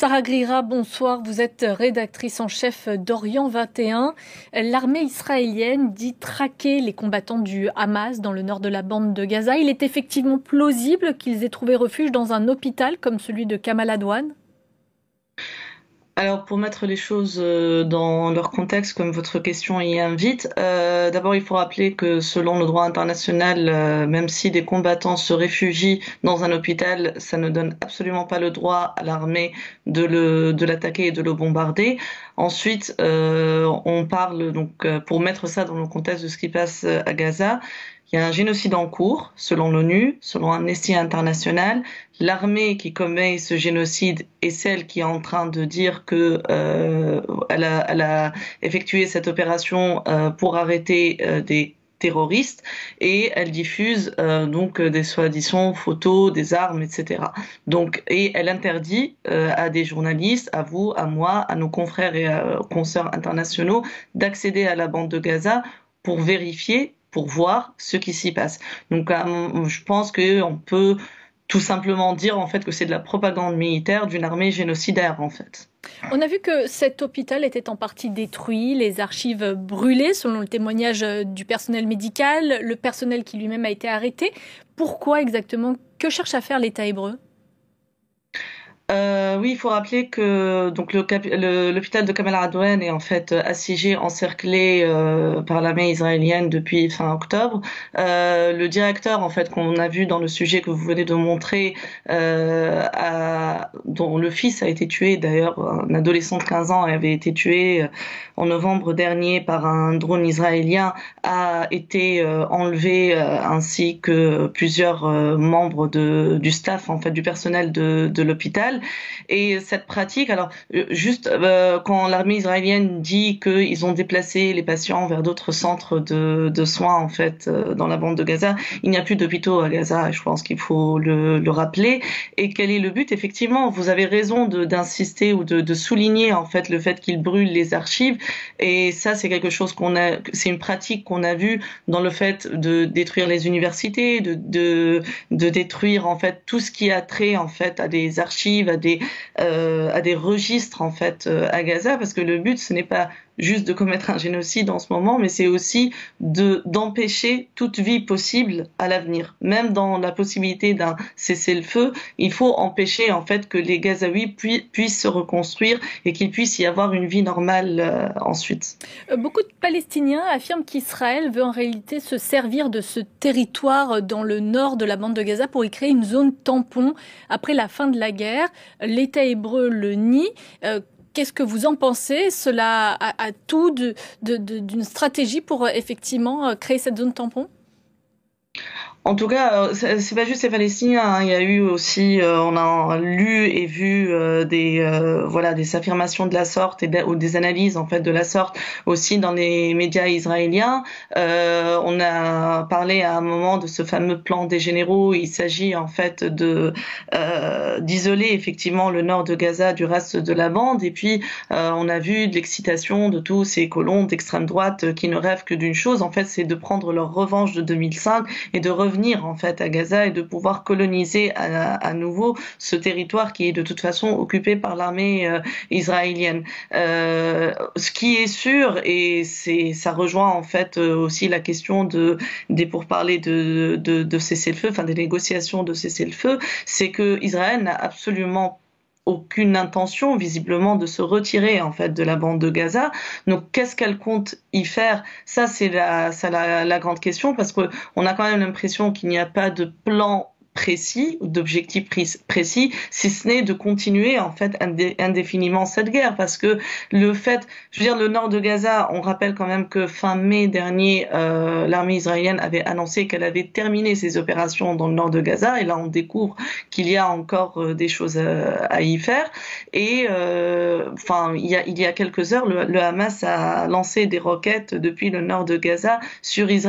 Sarah Grira, bonsoir. Vous êtes rédactrice en chef d'Orient 21. L'armée israélienne dit traquer les combattants du Hamas dans le nord de la bande de Gaza. Il est effectivement plausible qu'ils aient trouvé refuge dans un hôpital comme celui de Kamal Adwan? Alors, pour mettre les choses dans leur contexte, comme votre question y invite, d'abord il faut rappeler que selon le droit international, même si des combattants se réfugient dans un hôpital, ça ne donne absolument pas le droit à l'armée de l'attaquer et de le bombarder. Ensuite, on parle donc pour mettre ça dans le contexte de ce qui passe à Gaza. Il y a un génocide en cours, selon l'ONU, selon Amnesty International. L'armée qui commet ce génocide est celle qui est en train de dire que elle a effectué cette opération pour arrêter des terroristes et elle diffuse donc des soi-disant photos des armes, etc. Donc et elle interdit à des journalistes, à vous, à moi, à nos confrères et consoeurs internationaux d'accéder à la bande de Gaza pour vérifier, pour voir ce qui s'y passe. Donc, je pense qu'on peut tout simplement dire en fait que c'est de la propagande militaire d'une armée génocidaire en fait. On a vu que cet hôpital était en partie détruit, les archives brûlées, selon le témoignage du personnel médical, le personnel qui lui-même a été arrêté. Pourquoi exactement? Que cherche à faire l'État hébreu? Oui, il faut rappeler que donc l'hôpital de Kamal Adwan est en fait assiégé, encerclé par l'armée israélienne depuis fin octobre. Le directeur, en fait, qu'on a vu dans le sujet que vous venez de montrer, dont le fils a été tué, d'ailleurs, un adolescent de 15 ans avait été tué en novembre dernier par un drone israélien, a été enlevé, ainsi que plusieurs membres du staff, en fait, du personnel de l'hôpital. Et cette pratique, alors juste quand l'armée israélienne dit qu'ils ont déplacé les patients vers d'autres centres de soins en fait dans la bande de Gaza, il n'y a plus d'hôpitaux à Gaza, et je pense qu'il faut le rappeler. Et quel est le but? Effectivement, vous avez raison d'insister ou de souligner en fait le fait qu'ils brûlent les archives. Et ça, c'est quelque chose c'est une pratique qu'on a vue dans le fait de détruire les universités, de détruire en fait tout ce qui a trait en fait à des archives, à des registres en fait à Gaza, parce que le but ce n'est pas juste de commettre un génocide en ce moment, mais c'est aussi d'empêcher toute vie possible à l'avenir. Même dans la possibilité d'un cessez-le-feu, il faut empêcher en fait que les Gazaouis puissent se reconstruire et qu'il puisse y avoir une vie normale ensuite. Beaucoup de Palestiniens affirment qu'Israël veut en réalité se servir de ce territoire dans le nord de la bande de Gaza pour y créer une zone tampon après la fin de la guerre. L'État hébreu le nie. Qu'est-ce que vous en pensez? Cela a tout d'une stratégie pour effectivement créer cette zone tampon? En tout cas, c'est pas juste les Palestiniens, hein. Il y a eu aussi, on a lu et vu des affirmations de la sorte ou des analyses en fait de la sorte aussi dans les médias israéliens. On a parlé à un moment de ce fameux plan des généraux. Il s'agit en fait d'isoler effectivement le nord de Gaza du reste de la bande. Et puis on a vu de l'excitation de tous ces colons d'extrême droite qui ne rêvent que d'une chose, en fait, c'est de prendre leur revanche de 2005 et de revenir en fait à Gaza et de pouvoir coloniser à nouveau ce territoire qui est de toute façon occupé par l'armée israélienne. Ce qui est sûr, et ça rejoint en fait aussi la question des pourparlers de cessez-le-feu, enfin des négociations de cessez-le-feu, c'est que Israël n'a absolument aucune intention visiblement de se retirer en fait de la bande de Gaza. Donc qu'est-ce qu'elle compte y faire? Ça c'est la grande question, parce que on a quand même l'impression qu'il n'y a pas de plan précis ou d'objectif précis, si ce n'est de continuer en fait indéfiniment cette guerre, parce que le fait, je veux dire, le nord de Gaza, on rappelle quand même que fin mai dernier, l'armée israélienne avait annoncé qu'elle avait terminé ses opérations dans le nord de Gaza, et là on découvre qu'il y a encore des choses à y faire. Et il y a quelques heures, le Hamas a lancé des roquettes depuis le nord de Gaza sur Israël.